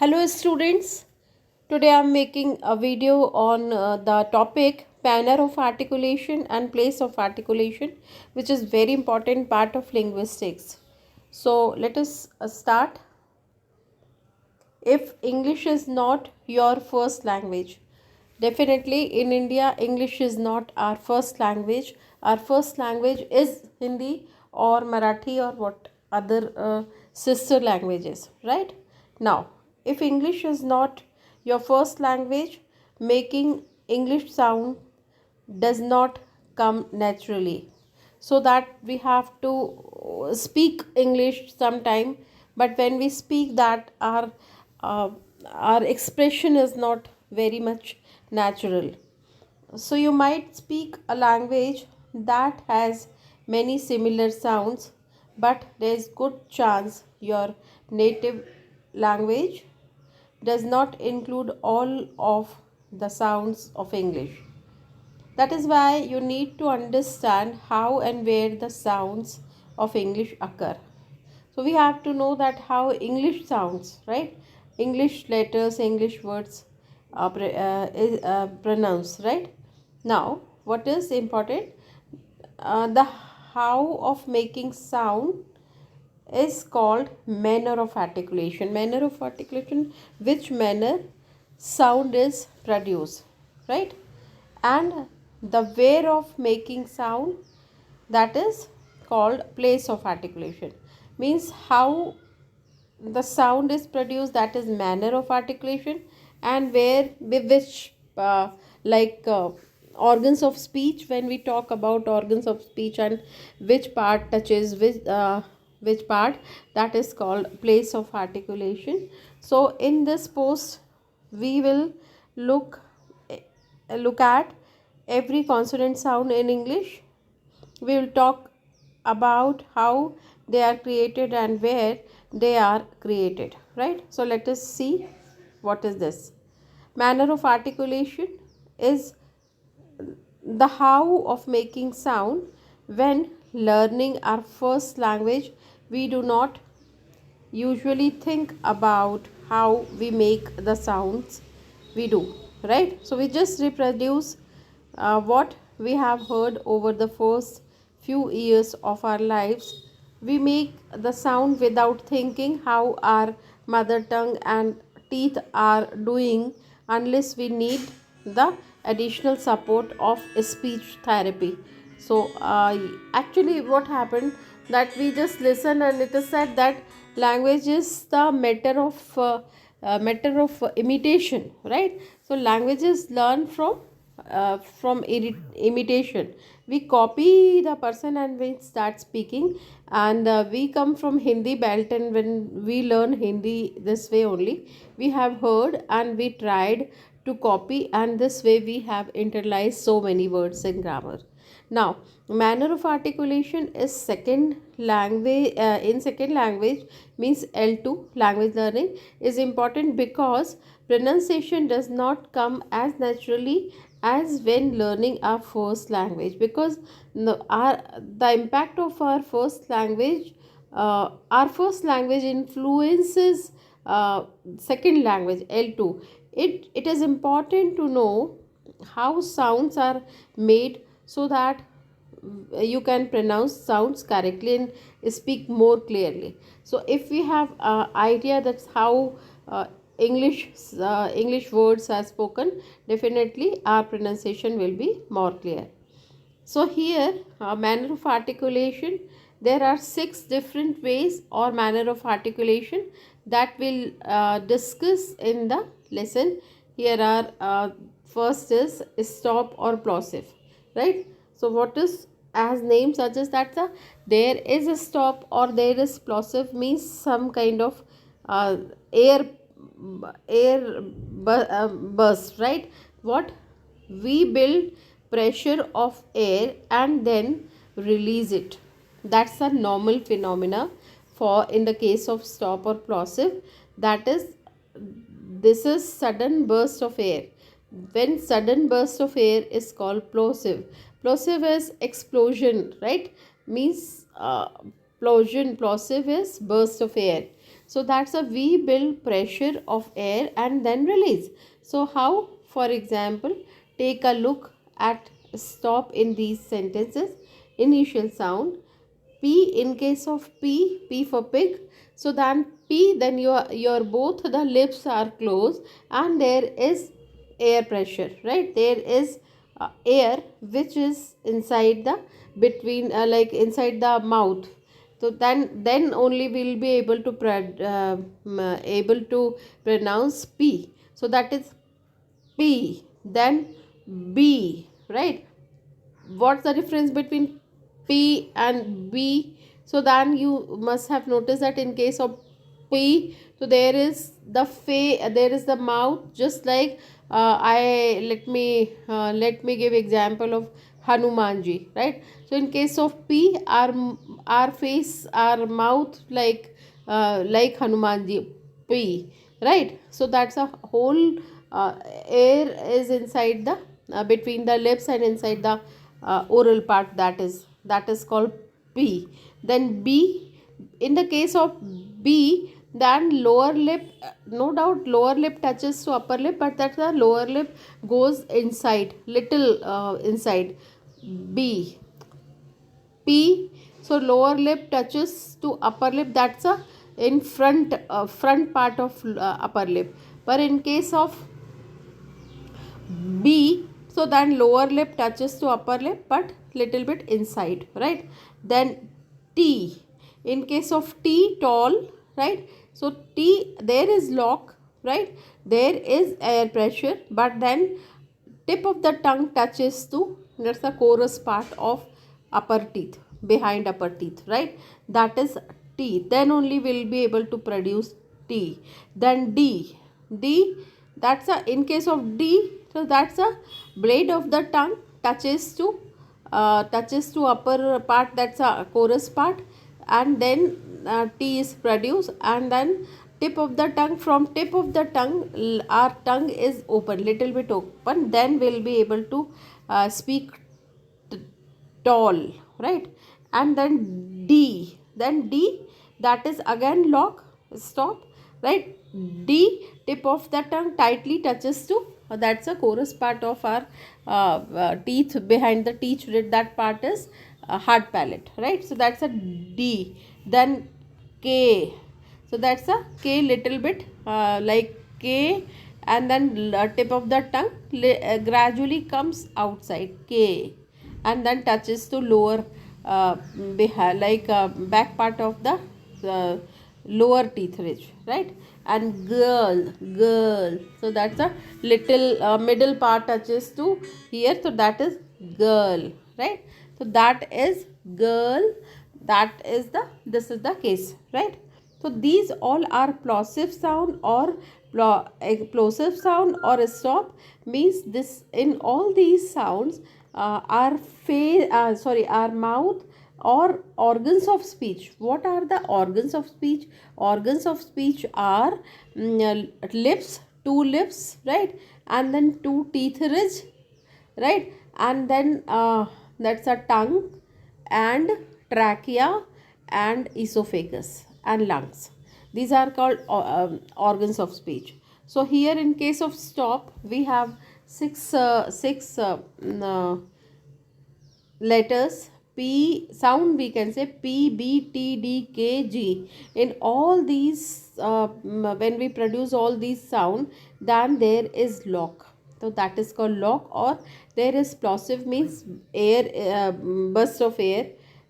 Hello students, today I am making a video on the topic manner of articulation and place of articulation, which is very important part of linguistics. So let us start. If English is not your first language, definitely in India English is not our first language. Our first language is Hindi or Marathi or what other sister languages, right? Now, if English is not your first language, making English sound does not come naturally, so that we have to speak English sometime, but when we speak that uh, our expression is not very much natural. So you might speak a language that has many similar sounds, but there is good chance your native language does not include all of the sounds of English. That is why you need to understand how and where the sounds of English occur. So we have to know that how English sounds, right? English letters, English words is pronounced, right? Now, what is important? The how of making sound is called manner of articulation. Manner of articulation, which manner sound is produced, right? And the way of making sound, that is called place of articulation. Means how the sound is produced, that is manner of articulation, and where with which organs of speech, when we talk about organs of speech and which part touches which part, that is called place of articulation. So in this post we will look look at every consonant sound in English. We will talk about how they are created and where they are created, right? So let us see what is this. Manner of articulation is the how of making sound. When learning our first language, we do not usually think about how we make the sounds we do, right? So we just reproduce what we have heard over the first few years of our lives. We make the sound without thinking how our mother tongue and teeth are doing, unless we need the additional support of speech therapy. So actually what happened, that we just listen and it is said that language is the matter of imitation, right? So languages learn from imitation. We copy the person and we start speaking, and we come from Hindi belt, and when we learn Hindi this way only, we have heard and we tried to copy, and this way we have internalized so many words in grammar. Now, manner of articulation is second language. In second language means L2 language learning is important, because pronunciation does not come as naturally as when learning our first language, because the impact of our first language influences second language L2. It is important to know how sounds are made, so that you can pronounce sounds correctly and speak more clearly. So if we have idea that's how English words are spoken, definitely our pronunciation will be more clear. So here, manner of articulation, there are 6 different ways or manner of articulation that we'll discuss in the lesson. Here are first is stop or plosive, right? So what is, as name suggests, that there is a stop or there is plosive, means some kind of uh, air burst, right? What we build pressure of air and then release it. That's a normal phenomena for in the case of stop or plosive. That is, this is sudden burst of air. When sudden burst of air is called plosive. Plosive is explosion, right? Means plosive is burst of air. So that's a we build pressure of air and then release. So how? For example, take a look at stop in these sentences. Initial sound P. In case of P for pig. So then P, then your both the lips are closed and there is air pressure, right? There is air which is inside the between like inside the mouth. So then only we'll be able to able to pronounce P. So that is P, then B, right? What's the difference between P and B? So then you must have noticed that in case of P, so there is the there is the mouth, just like I let me give example of Hanumanji, right? So in case of P, our face, our mouth like Hanumanji P, right? So that's a whole air is inside the between the lips and inside the oral part, that is called P. Then B, in the case of B, then lower lip, no doubt lower lip touches to upper lip, but that the lower lip goes inside, little inside. B, P, so lower lip touches to upper lip, that's a in front part of upper lip. But in case of B, so then lower lip touches to upper lip but little bit inside, right? Then T, in case of T, tall, right? So T, there is lock, right? There is air pressure, but then tip of the tongue touches to, that's the chorus part of upper teeth, behind upper teeth, right? That is T. Then only we'll be able to produce T. Then D, that's a, in case of D, so that's a blade of the tongue touches to upper part, that's a chorus part, and then T is produced, and then tip of the tongue, from tip of the tongue our tongue is open, little bit open, then we'll be able to speak tall, right? And then D, that is again lock, stop, right? D, tip of the tongue tightly touches to, that's a chorus part of our teeth, behind the teeth, that part is hard palate, right? So that's a D. Then K, so that's a K, little bit like K, and then tip of the tongue gradually comes outside, K, and then touches to lower back part of the uh, lower teeth ridge, right? And girl, so that's a little middle part touches to here, so that is girl, right? So that is girl, that is the, this is the case, right? So these all are plosive sound or plosive sound or stop, means this, in all these sounds our our mouth or organs of speech. What are the organs of speech? Organs of speech are lips, two lips, right? And then two teeth ridge, right? And then that's a tongue and trachea and esophagus and lungs. These are called organs of speech. So here in case of stop, we have six letters. P sound, we can say P, B, T, D, K, G. In all these when we produce all these sound, then there is lock, so that is called lock. Or there is plosive, means air burst of air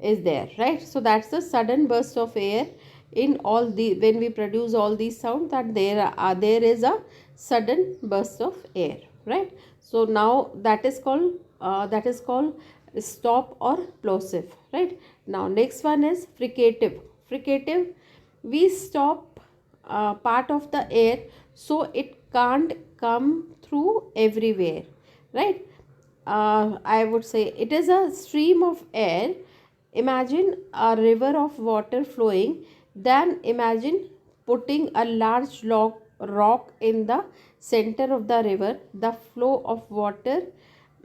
is there, right? So that's the sudden burst of air in all the, when we produce all these sound, that there is a sudden burst of air, right? So now that is called stop or plosive, right? Now next one is fricative. Fricative, we stop part of the air so it can't come through everywhere, right? I would say it is a stream of air. Imagine a river of water flowing, then imagine putting a large rock in the center of the river. The flow of water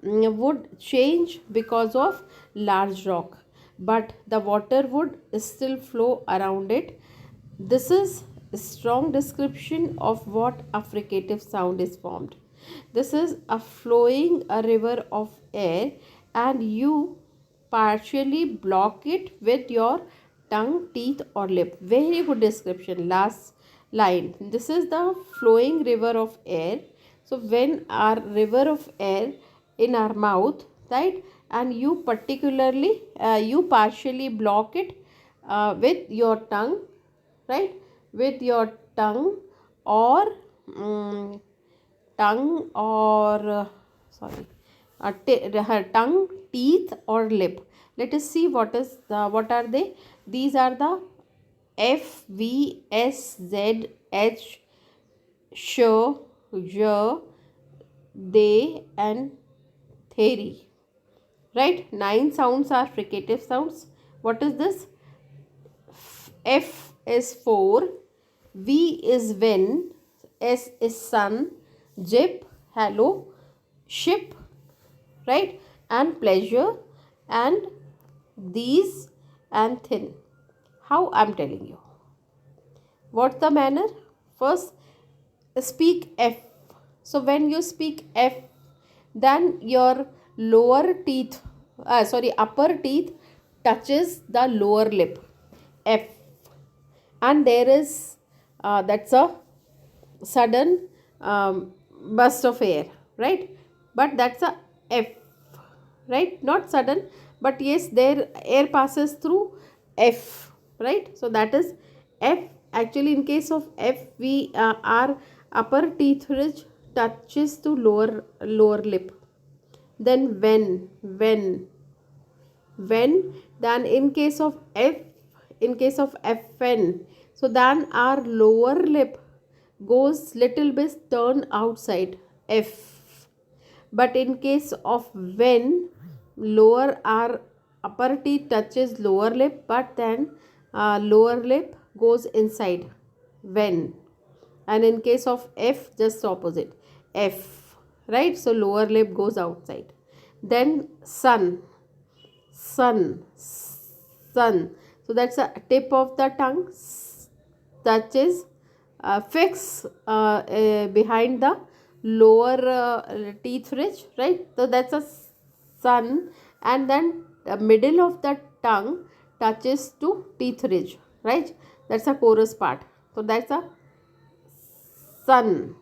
would change because of large rock, but the water would still flow around it. This is strong description of what a fricative sound is formed. This is a flowing a river of air, and you partially block it with your tongue, teeth, or lip. Very good description. Last line. This is the flowing river of air. So when our river of air in our mouth, right, and you particularly you partially block it with your tongue, right, with your tongue or um, tongue or sorry her tongue, teeth, or lip. Let us see what are they. These are the F, V, S, Z, H, sh, j, they, and theory. Right, 9 sounds are fricative sounds. What is this? F is for, V is when, S is sun, jip, hello, ship, right, and pleasure, and these, and thin. How I'm telling you. What's the manner? First, speak F. So when you speak F, then your lower teeth, upper teeth touches the lower lip. F. And there is that's a sudden burst of air, right? But that's a F, right? Not sudden, but yes, there air passes through F, right? So that is F. Actually, in case of F, we our upper teeth ridge touches to lower lip. Then when, then in case of F, in case of Fn, so then our lower lip goes little bit turn outside, F. But in case of when, lower our upper teeth touches lower lip, but then lower lip goes inside, when. And in case of F, just opposite, F, right? So lower lip goes outside. Then sun, sun. So that's a tip of the tongue touches fix behind the lower teeth ridge, right? So that's a sun, and then the middle of the tongue touches to teeth ridge, right? That's a chorus part. So that's a sun,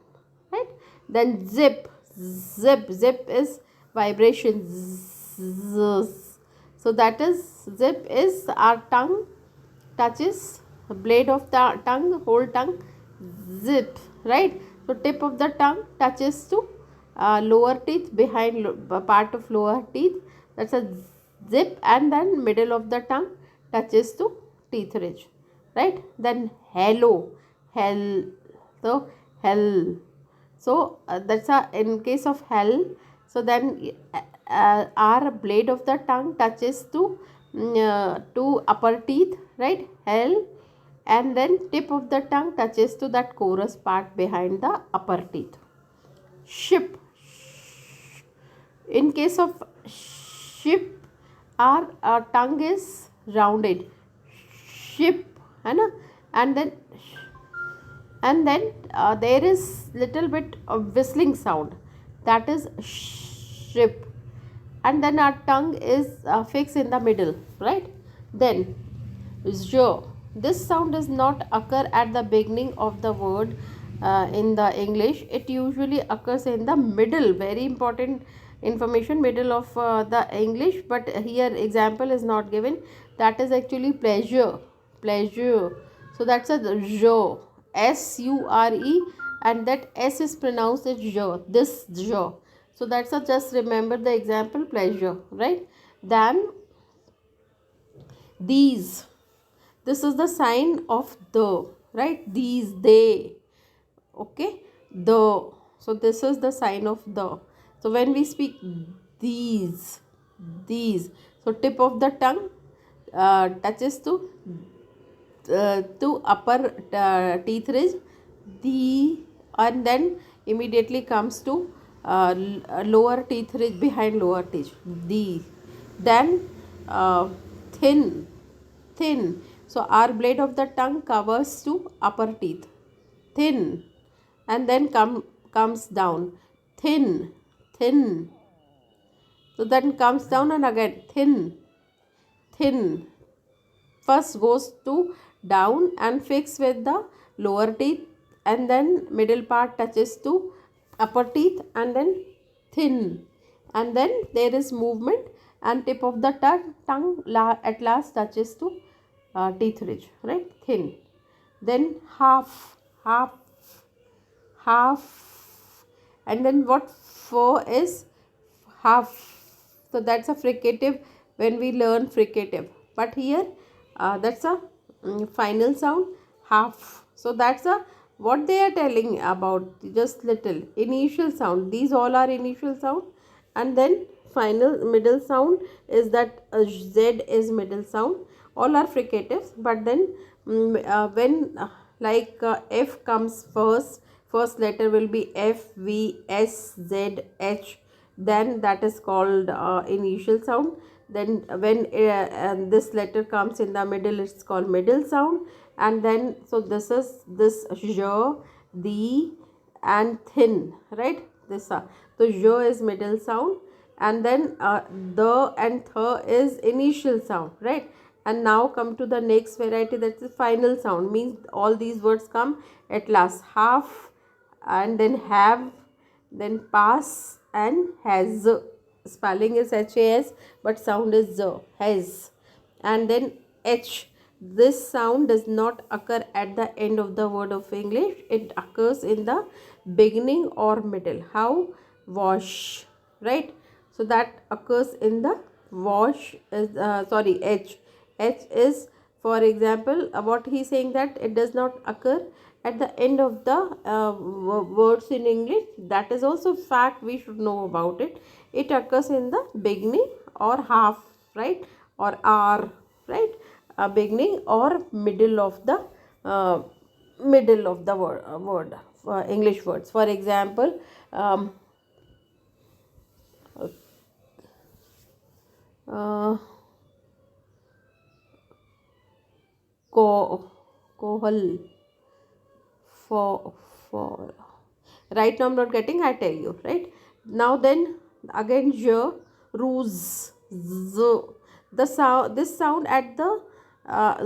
right? Then zip is vibration, so that is zip is our tongue touches the blade of the tongue, whole tongue, zip, right? So tip of the tongue touches to lower teeth, behind part of lower teeth, that's a zip, and then middle of the tongue touches to teeth ridge, right? Then hello, hell, so hell. So that's a in case of hell. So then our blade of the tongue touches to upper teeth, right? Hell, and then tip of the tongue touches to that chorus part behind the upper teeth. Ship. In case of ship, our tongue is rounded. Ship, है ना? And then there is little bit of whistling sound, that is ship, and then our tongue is fixed in the middle, right? Then jo, this sound does not occur at the beginning of the word in the English. It usually occurs in the middle. Very important information, middle of the English, but here example is not given. That is actually pleasure. So that's a jo, sure, and that s is pronounced as jo, this jo. So that's a, just remember the example, pleasure, right? Then these, this is the sign of the, right? These, they, okay, the. So this is the sign of the. So when we speak these, so tip of the tongue touches to upper teeth ridge, the, and then immediately comes to lower teeth ridge, behind lower teeth, the. Then thin, So our blade of the tongue covers to upper teeth. Thin. And then comes down. Thin. Thin. So then comes down and again thin. Thin. First goes to down and fix with the lower teeth, and then middle part touches to upper teeth, and then thin, and then there is movement and tip of the tongue at last touches to teeth ridge, right? Thin. Then half, half, half, and then what for is half. So that's a fricative when we learn fricative, but here that's a final sound, half. So that's a what they are telling about, just little initial sound. These all are initial sound, and then final middle sound is that z is middle sound. All are fricatives, but then when f comes first, first letter will be f, v, s, z, h, then that is called initial sound. Then when this letter comes in the middle, it's called middle sound. And then so this is this j, the, and thin, right? This so j is middle sound, and then the and th is initial sound, right? And now come to the next variety, that's the final sound, means all these words come at last. Half, and then have, then pass, and has. Spelling is HAS, but sound is Z, has. And then H. This sound does not occur at the end of the word of English. It occurs in the beginning or middle. How? Wash, right? So that occurs in the wash is H. H is, for example, what he is saying, that it does not occur at the end of the words in English. That is also fact, we should know about it. It occurs in the beginning or half, right? Or R, right? Beginning or middle of the word, English words. For example, uh, kohal, for right now I'm not getting, I tell you, right? Now then again j, ruse, z, the sound, this sound at the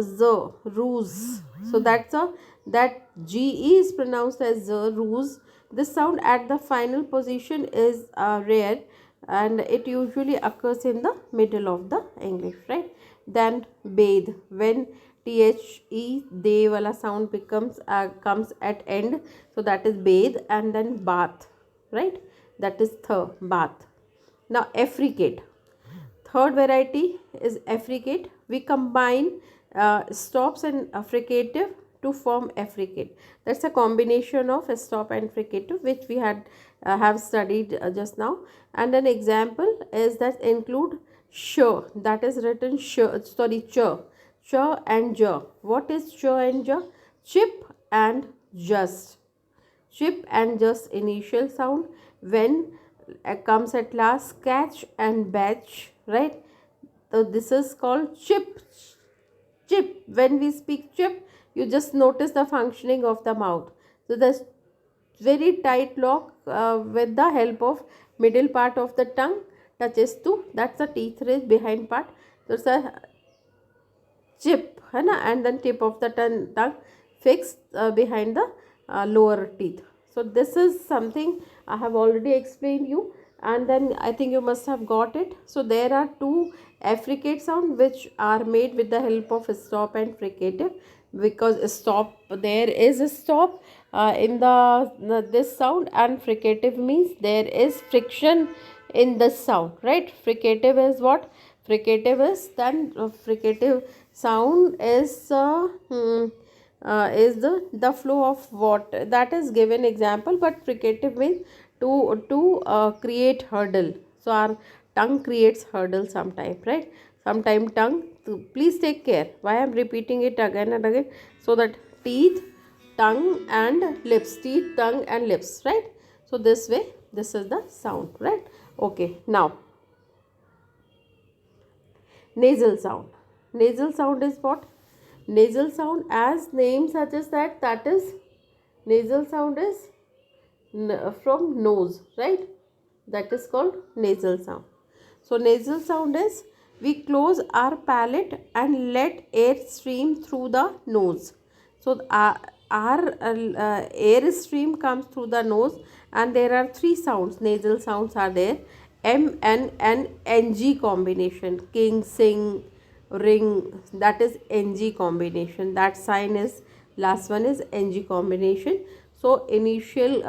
z, ruse. So that's a, that ge is pronounced as z, ruse. This sound at the final position is rare, and it usually occurs in the middle of the English, right? Then bathe, when the they wala sound becomes comes at end, so that is bathe. And then bath, right? That is bath. Now affricate, third variety is affricate. We combine stops and affricative to form affricate. That's a combination of stop and fricative, which we had have studied just now. And an example is that include sh, that is written ch, and j. What is ch and j? Chip and just. Chip and just initial sound. When comes at last, catch and batch, right? So this is called chip. Chip. When we speak chip, you just notice the functioning of the mouth. So the very tight lock with the help of middle part of the tongue touches to, that's the teeth ridge behind part. So it's a chip, है ना? And then tip of the tongue fixed behind the lower teeth. So this is something I have already explained you, and then I think you must have got it. So there are two affricate sound which are made with the help of stop and fricative, because stop, there is a stop in the this sound, and fricative means there is friction in the sound, right? Fricative is what? Fricative is then fricative sound is the flow of water, that is given example. But fricative means to create hurdle. So our tongue creates hurdle sometime, right? Sometime tongue, so please take care why I am repeating it again and again, so that teeth, tongue and lips, teeth, tongue and lips, right? So this way, this is the sound, right? Okay, now nasal sound. Nasal sound is what? Nasal sound, as name suggests, that is nasal sound is from nose, right? That is called nasal sound. So nasal sound is we close our palate and let air stream through the nose. So our air stream comes through the nose, and there are three sounds, nasal sounds are there: M, N and NG combination. King, sing, ring, that is NG combination. That sign is, last one is NG combination. So initial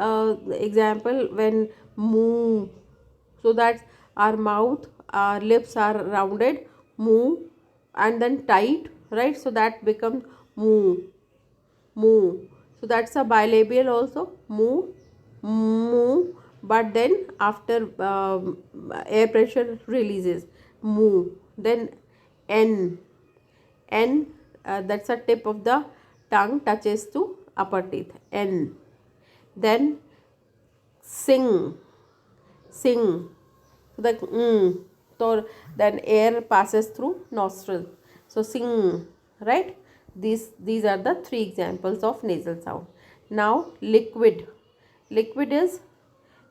example, when moo, so that our mouth, our lips are rounded, moo, and then tight, right? So that becomes moo, moo. So that's a bilabial also, moo, moo. But then after air pressure releases, moo. Then n, n, that's a tip of the tongue touches to upper teeth, n. Then sing, sing. So that so then air passes through nostril. So sing, right? These are the three examples of nasal sound. Now liquid. Liquid is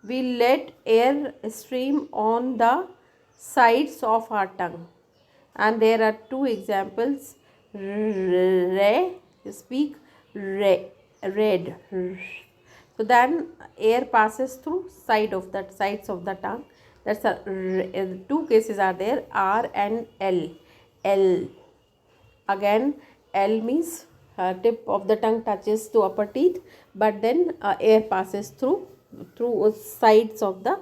we let air stream on the sides of our tongue, and there are two examples. Re, speak re, red. So then air passes through sides of the tongue. That's two cases are there, R and L. L, again L means tip of the tongue touches to upper teeth, but then air passes through sides of the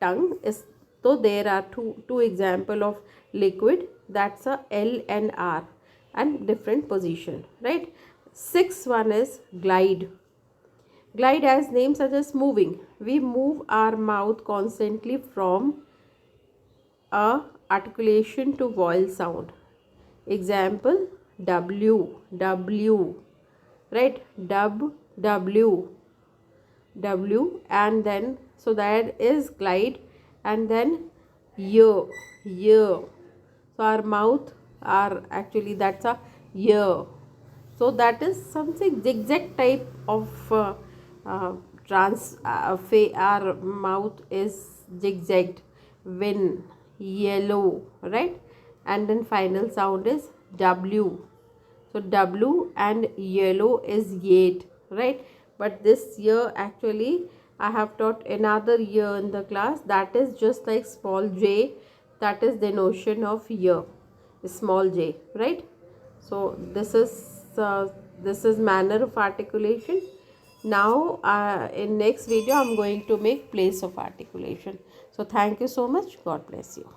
tongue. So there are two example of liquid, that's a L and R, and different position, right? Sixth one is glide. Glide, as name suggests, moving. We move our mouth constantly from a articulation to vowel sound. Example, W, W, right? Dub, W, W, and then so that is glide, and then year, year. So our mouth are actually, that's a year. So that is something zigzag type of our mouth is zigzagged. Win, yellow, right? And then final sound is W. So W and yellow is yet, right? But this year actually I have taught another year in the class, that is just like small j, that is the notion of year, small j, right? So this is manner of articulation. Now in next video I'm going to make place of articulation. So thank you so much. God bless you.